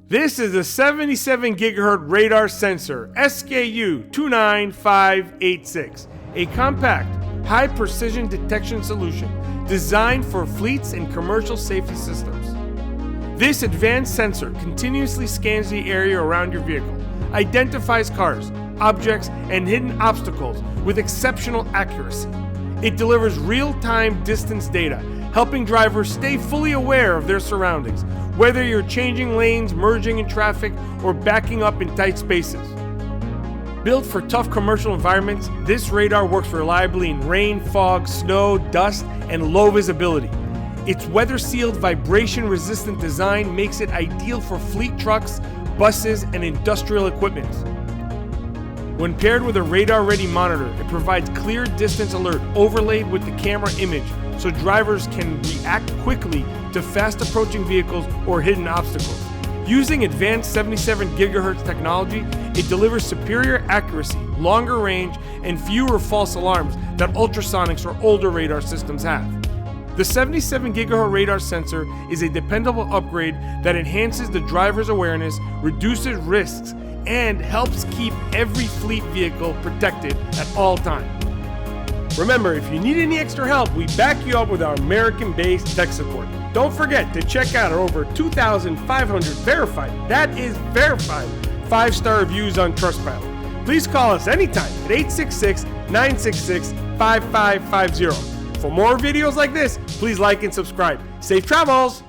This is a 77 gigahertz radar sensor, SKU 29586, a compact, high-precision detection solution designed for fleets and commercial safety systems. This advanced sensor continuously scans the area around your vehicle, identifies cars, objects, and hidden obstacles with exceptional accuracy. It delivers real-time distance data, helping drivers stay fully aware of their surroundings, whether you're changing lanes, merging in traffic, or backing up in tight spaces. Built for tough commercial environments, this radar works reliably in rain, fog, snow, dust, and low visibility. Its weather-sealed, vibration-resistant design makes it ideal for fleet trucks, buses, and industrial equipment. When paired with a radar-ready monitor, it provides clear distance alert overlaid with the camera image, so drivers can react quickly to fast-approaching vehicles or hidden obstacles. Using advanced 77 gigahertz technology, it delivers superior accuracy, longer range, and fewer false alarms that ultrasonics or older radar systems have. The 77 gigahertz radar sensor is a dependable upgrade that enhances the driver's awareness, reduces risks, and helps keep every fleet vehicle protected at all times. Remember, if you need any extra help, we back you up with our American-based tech support. Don't forget to check out our over 2,500 verified, that is verified, 5-star reviews on Trustpilot. Please call us anytime at 866-966-5550. For more videos like this, please like and subscribe. Safe travels!